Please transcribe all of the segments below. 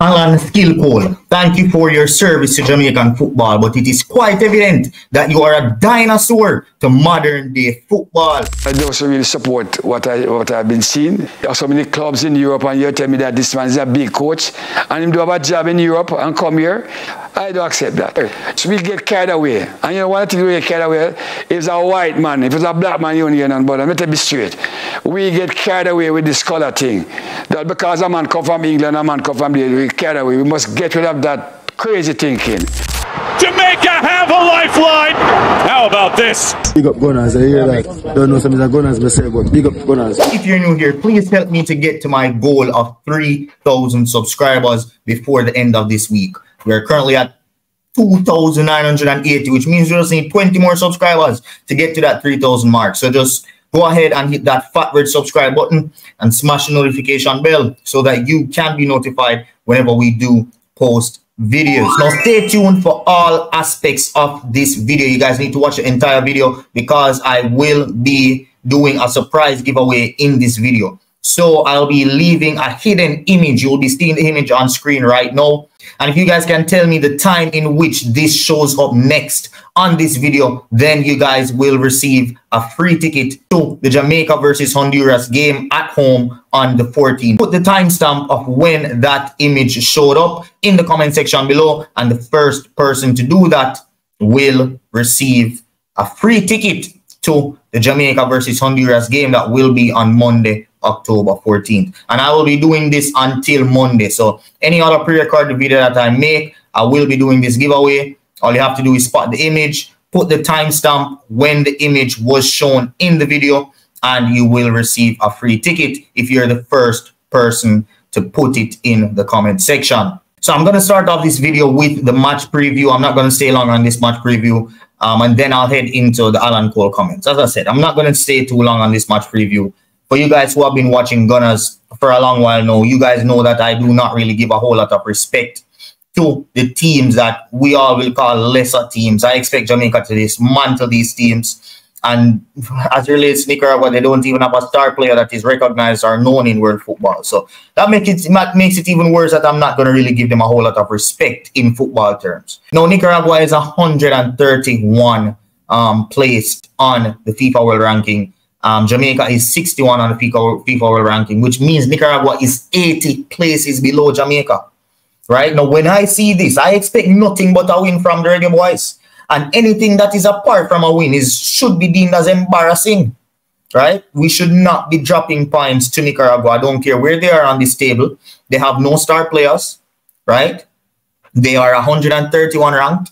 Alan Skillpole, thank you for your service to Jamaican football, but it is quite evident that you are a dinosaur to modern day football. I don't really support what I've been seeing. There are so many clubs in Europe, and you tell me that this man is a big coach and him do have a job in Europe and come here. I don't accept that. So we get carried away. And you know one thing we get carried away is a white man. If it's a black man, you don't know, but I'm going to be straight. We get carried away with this color thing. That because a man come from England, a man come from there, we carried away. We must get rid of that crazy thinking. Jamaica have a lifeline. How about this? Big up Gunnaz. I hear that. Don't know something that Gunnaz may say, but big up Gunnaz. If you're new here, please help me to get to my goal of 3,000 subscribers before the end of this week. We're currently at 2,980, which means we just need 20 more subscribers to get to that 3,000 mark. So just go ahead and hit that fat red subscribe button and smash the notification bell so that you can be notified whenever we do post videos. Now stay tuned for all aspects of this video. You guys need to watch the entire video because I will be doing a surprise giveaway in this video. So I'll be leaving a hidden image. You'll be seeing the image on screen right now. And if you guys can tell me the time in which this shows up next on this video, then you guys will receive a free ticket to the Jamaica versus Honduras game at home on the 14th. Put the timestamp of when that image showed up in the comment section below, and the first person to do that will receive a free ticket to the Jamaica versus Honduras game that will be on Monday, October 14th. And I will be doing this until Monday. So any other pre-recorded video that I make, I will be doing this giveaway. All you have to do is spot the image, put the timestamp when the image was shown in the video, and you will receive a free ticket if you're the first person to put it in the comment section. So I'm going to start off this video with the match preview. I'm not going to stay long on this match preview. And then I'll head into the Alan Cole comments. As I said, I'm not going to stay too long on this match preview. For you guys who have been watching Gunnaz for a long while now, you guys know that I do not really give a whole lot of respect to the teams that we all will call lesser teams. I expect Jamaica to dismantle these teams. And as it relates to Nicaragua, they don't even have a star player that is recognized or known in world football. So that makes it even worse that I'm not going to really give them a whole lot of respect in football terms. Now, Nicaragua is 131 placed on the FIFA World Ranking. Jamaica is 61 on the FIFA World Ranking, which means Nicaragua is 80 places below Jamaica. Right? Now, when I see this, I expect nothing but a win from the Reggae Boyz. And anything that is apart from a win should be deemed as embarrassing. Right? We should not be dropping points to Nicaragua. I don't care where they are on this table. They have no star players. Right? They are 131 ranked.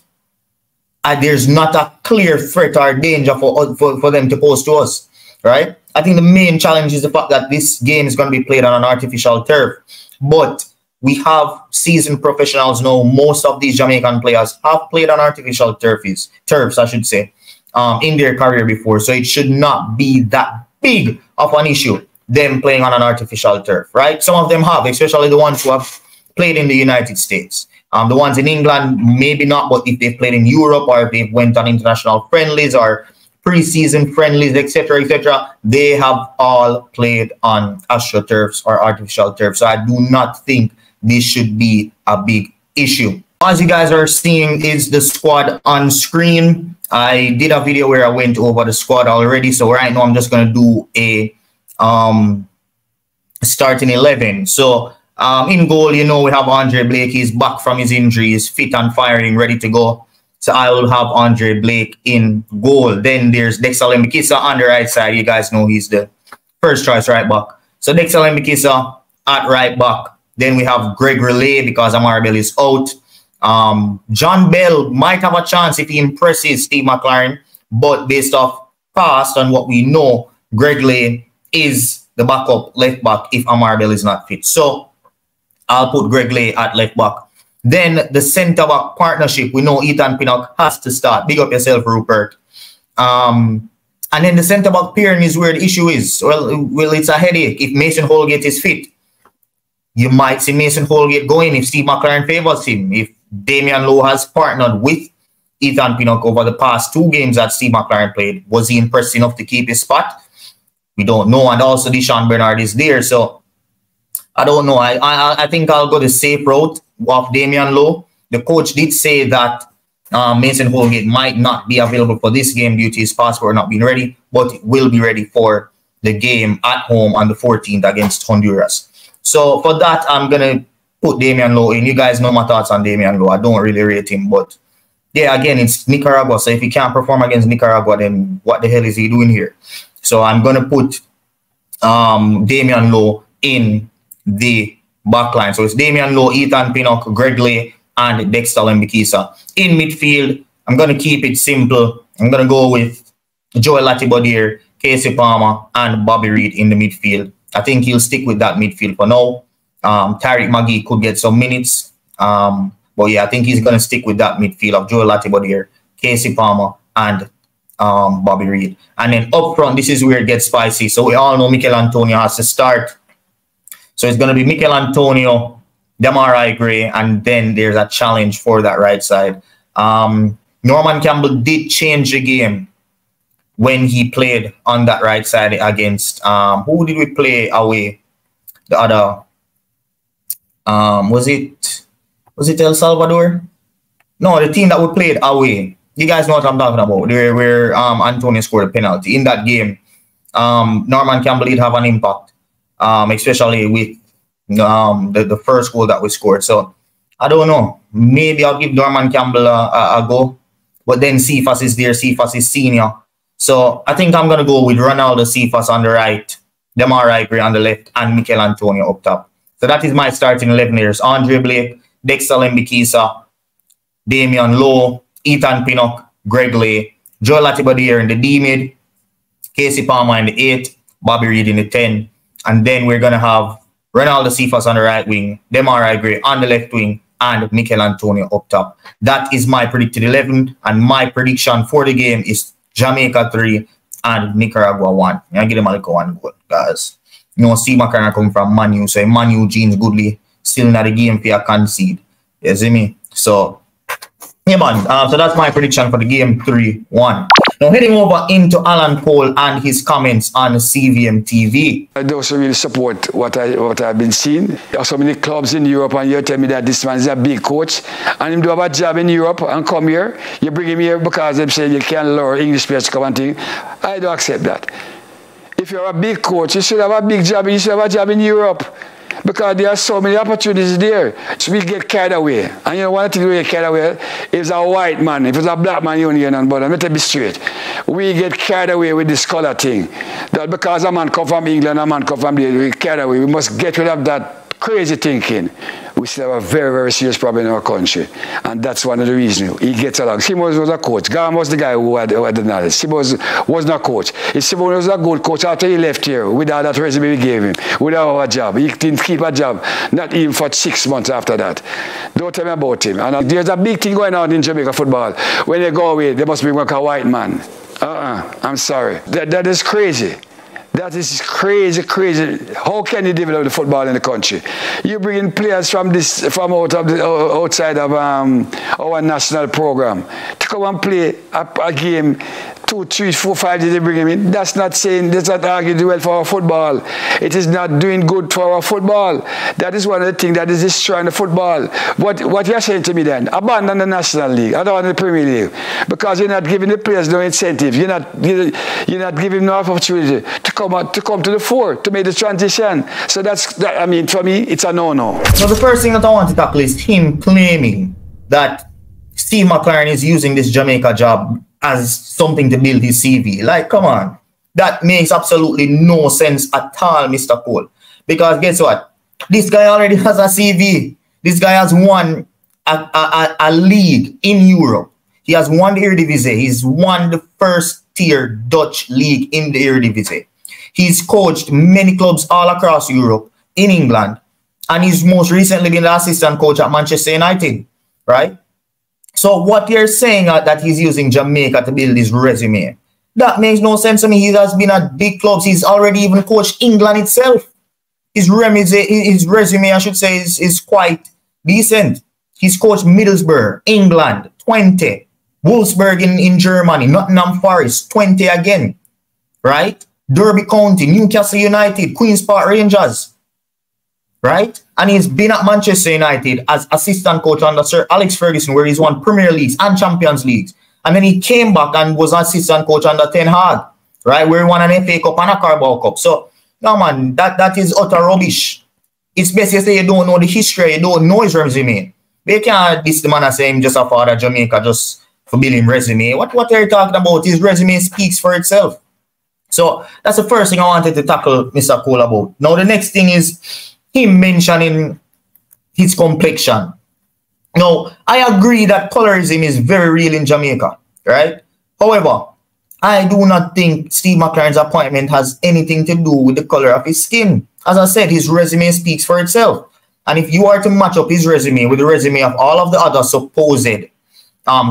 And there's not a clear threat or danger for them to pose to us. Right? I think the main challenge is the fact that this game is going to be played on an artificial turf. But we have seasoned professionals now. Most of these Jamaican players have played on artificial turfs, I should say, in their career before. So it should not be that big of an issue, them playing on an artificial turf, right? Some of them have, especially the ones who have played in the United States. The ones in England, maybe not, but if they've played in Europe or if they've went on international friendlies or pre-season friendlies, etc., they have all played on astroturfs or artificial turfs. So I do not think this should be a big issue. As you guys are seeing is the squad on screen. I did a video where I went over the squad already. So right now I'm just going to do a starting 11. So in goal, you know, we have Andre Blake. He's back from his injury. He's fit and firing, ready to go. So I will have Andre Blake in goal. Then there's Dexter Lembikisa on the right side. You guys know he's the first choice right back. So Dexter Lembikisa at right back. Then we have Greg Relay because Amara Bell is out. John Bell might have a chance if he impresses Steve McClaren. But based off past and what we know, Greg Relay is the backup left back if Amara Bell is not fit. So I'll put Greg Relay at left back. Then the centre-back partnership, we know Ethan Pinnock has to start. Big up yourself, Rupert. And then the centre-back pairing is where the issue is. Well, it's a headache. If Mason Holgate is fit, you might see Mason Holgate going if Steve McClaren favours him. If Damian Lowe has partnered with Ethan Pinnock over the past 2 games that Steve McClaren played, was he impressed enough to keep his spot? We don't know. And also Deshaun Bernard is there. So I don't know. I think I'll go the safe route of Damian Lowe. The coach did say that Mason Holgate might not be available for this game due to his passport not being ready, but will be ready for the game at home on the 14th against Honduras. So for that, I'm going to put Damian Lowe in. You guys know my thoughts on Damian Lowe. I don't really rate him, but yeah, again, it's Nicaragua. So if he can't perform against Nicaragua, then what the hell is he doing here? So I'm going to put Damian Lowe in the back line. So it's Damian Lowe, Ethan Pinnock, Greg Lay, and Dexter Lembikisa. In midfield, I'm going to keep it simple. I'm going to go with Joel Latibodier, Casey Palmer, and Bobby Reid in the midfield. I think he'll stick with that midfield for now. Tariq Magee could get some minutes. But yeah, I think he's going to stick with that midfield of Joel Latibodier, Casey Palmer, and Bobby Reid. And then up front, this is where it gets spicy. So we all know Mikel Antonio has to start. So it's going to be Mikel Antonio, Demarai Gray, and then there's a challenge for that right side. Norman Campbell did change the game when he played on that right side against who did we play away? The other was it El Salvador? No, the team that we played away. You guys know what I'm talking about. Where Antonio scored a penalty in that game. Norman Campbell did have an impact, especially with the first goal that we scored. So I don't know. Maybe I'll give Norman Campbell a go. But then Cephas is there. Cephas is senior. So I think I'm going to go with Ronaldo Cephas on the right, Demarai Gray on the left, and Mikel Antonio up top. So that is my starting 11 here. Andre Blake, Dexter Lembikisa, Damian Lowe, Ethan Pinnock, Greg Lay, Joel Latibodier in the D-mid, Casey Palmer in the 8, Bobby Reid in the 10. And then we're going to have Ronaldo Cephas on the right wing, Demarai Gray on the left wing, and Mikel Antonio up top. That is my predicted 11. And my prediction for the game is Jamaica 3 and Nicaragua 1. I give them a little one goal, guys. You know, see McClaren come from Manu, so Manu Jeans Goodly still in the game for a concede. You see me? So, yeah, man. So that's my prediction for the game 3-1. Now, heading over into Alan Cole and his comments on CVM TV. I don't really support what I've been seeing. There are so many clubs in Europe, and you tell me that this man is a big coach, and him do a job in Europe and come here. You bring him here because they say you can't learn English players to come and think. I don't accept that. If you're a big coach, you should have a big job. You should have a job in Europe. Because there are so many opportunities there. So we get carried away. And you know, one thing we get carried away is a white man. If it's a black man, you don't get on board. Let me be straight. We get carried away with this color thing. That because a man come from England, a man come from there, we get carried away. We must get rid of that crazy thinking. We still have a very, very serious problem in our country. And that's one of the reasons he gets along. Simons was a coach. Gam was the guy who had the knowledge. Simons was not a coach. If Simons was a good coach after he left here, without that resume we gave him, without a job, he didn't keep a job, not even for 6 months after that. Don't tell me about him. And there's a big thing going on in Jamaica football. When they go away, they must be like a white man. I'm sorry. That is crazy. That is crazy, crazy. How can you develop the football in the country? You bring in players from outside of our national program to come and play a game 2, 3, 4, 5 days they bring him in. That's not saying, that's not arguing well for our football. It is not doing good for our football. That is one of the things that is destroying the football. What you're saying to me then, abandon the National League, I don't want the Premier League, because you're not giving the players no incentive. You're not giving them no opportunity to come to the fore, to make the transition. So I mean, for me, it's a no-no. So the first thing that I want to tackle is him claiming that Steve McClaren is using this Jamaica job as something to build his CV. Like, come on. That makes absolutely no sense at all, Mr. Cole. Because guess what? This guy already has a CV. This guy has won a league in Europe. He has won the Eredivisie. He's won the first-tier Dutch league in the Eredivisie. He's coached many clubs all across Europe, in England. And he's most recently been the assistant coach at Manchester United, right? So what you're saying that he's using Jamaica to build his resume, that makes no sense to me. He has been at big clubs. He's already even coached England itself. His resume, I should say, is quite decent. He's coached Middlesbrough, England, 20. Wolfsburg in Germany, Nottingham Forest, 20 again, right? Derby County, Newcastle United, Queen's Park Rangers, right? And he's been at Manchester United as assistant coach under Sir Alex Ferguson, where he's won Premier Leagues and Champions Leagues. And then he came back and was assistant coach under Ten Hag, right? Where he won an FA Cup and a Carabao Cup. So, no, man, that is utter rubbish. It's best you say you don't know the history, you don't know his resume. They can't diss the man and say him just a father Jamaica just for building resume. What are you talking about? His resume speaks for itself. So that's the first thing I wanted to tackle Mr. Cole about. Now the next thing is him mentioning his complexion. Now, I agree that colorism is very real in Jamaica, right? However, I do not think Steve McClaren's appointment has anything to do with the color of his skin. As I said, his resume speaks for itself. And if you are to match up his resume with the resume of all of the other supposed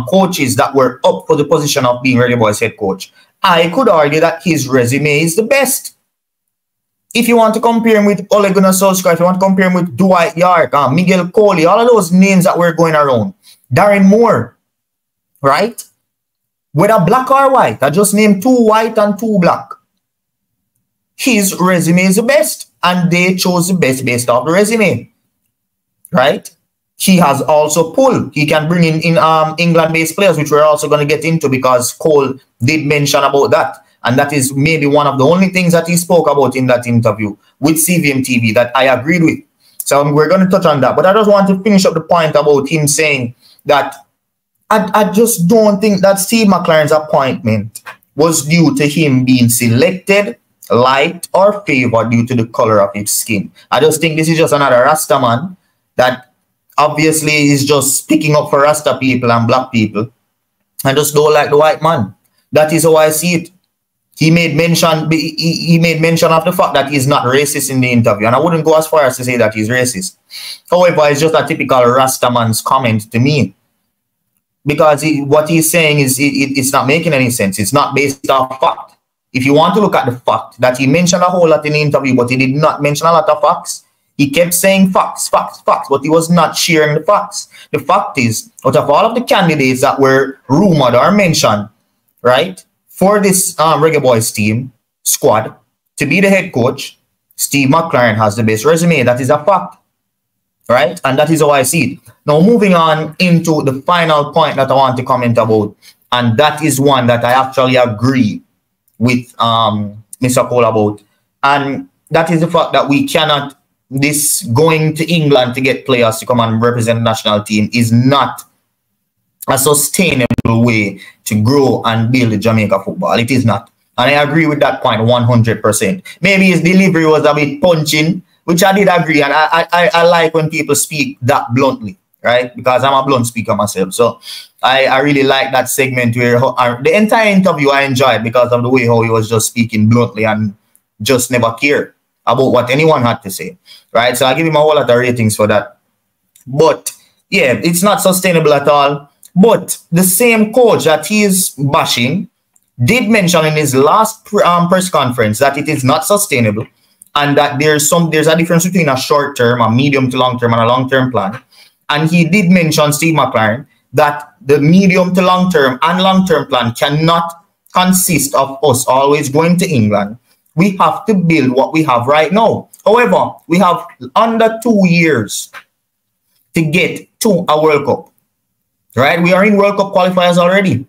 coaches that were up for the position of being Reggae Boyz head coach, I could argue that his resume is the best. If you want to compare him with Ole Gunnar Solskjaer, if you want to compare him with Dwight York, Miguel Coley, all of those names that were going around, Darren Moore, right? Whether black or white, I just named 2 white and 2 black. His resume is the best, and they chose the best based off the resume, right? He has also pull. He can bring in England-based players, which we're also going to get into because Cole did mention about that. And that is maybe one of the only things that he spoke about in that interview with CVM TV that I agreed with. So we're going to touch on that. But I just want to finish up the point about him saying that I just don't think that Steve McClaren's appointment was due to him being selected, liked, or favored due to the color of his skin. I just think this is just another Rasta man that obviously is just picking up for Rasta people and black people and just don't like the white man. That is how I see it. He made mention of the fact that he's not racist in the interview, and I wouldn't go as far as to say that he's racist. However, it's just a typical Rastaman's comment to me, because what he's saying is it's not making any sense. It's not based off fact. If you want to look at the fact that he mentioned a whole lot in the interview, but he did not mention a lot of facts. He kept saying facts, facts, facts, but he was not sharing the facts. The fact is, out of all of the candidates that were rumored or mentioned, right, for this Reggae Boyz team, squad, to be the head coach, Steve McClaren has the best resume. That is a fact, right? And that is how I see it. Now, moving on into the final point that I want to comment about, and that is one that I actually agree with Mr. Cole about, and that is the fact that we cannot, this going to England to get players to come and represent the national team is not a sustainable way to grow and build Jamaica football. It is not. And I agree with that point 100%. Maybe his delivery was a bit punching, which I did agree. And I like when people speak that bluntly, right? Because I'm a blunt speaker myself. So I really like that segment where the entire interview I enjoyed because of the way how he was just speaking bluntly and just never cared about what anyone had to say, right? So I give him a whole lot of ratings for that. But yeah, it's not sustainable at all. But the same coach that he is bashing did mention in his last press conference that it is not sustainable and that there's a difference between a short term, a medium to long term, and a long term plan. And he did mention, Steve McClaren, that the medium to long term and long term plan cannot consist of us always going to England. We have to build what we have right now. However, we have under 2 years to get to a World Cup. Right? We are in World Cup qualifiers already.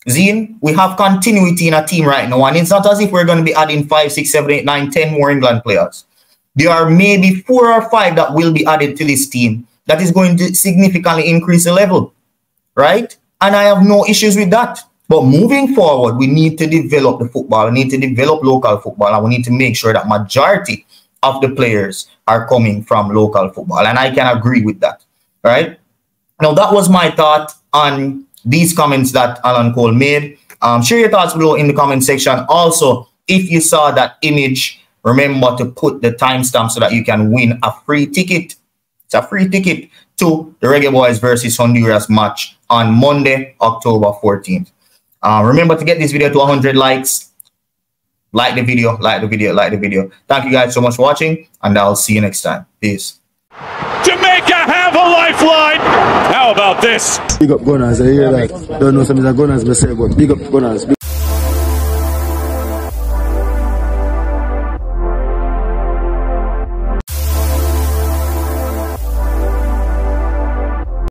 Zine, we have continuity in a team right now. And it's not as if we're going to be adding 5, 6, 7, 8, 9, 10 more England players. There are maybe 4 or 5 that will be added to this team that is going to significantly increase the level. Right? And I have no issues with that. But moving forward, we need to develop the football. We need to develop local football. And we need to make sure that majority of the players are coming from local football. And I can agree with that. Right? Now, that was my thought on these comments that Alan Cole made. Share your thoughts below in the comment section. Also, if you saw that image, remember to put the timestamp so that you can win a free ticket. It's a free ticket to the Reggae Boyz versus Honduras match on Monday, October 14th. Remember to get this video to 100 likes. Like the video, like the video, like the video. Thank you guys so much for watching, and I'll see you next time. Peace. Jamaica have a lifeline. How about this? Big up Gunnaz, I hear that. Don't know some of the Gunnaz, but big up Gunnaz.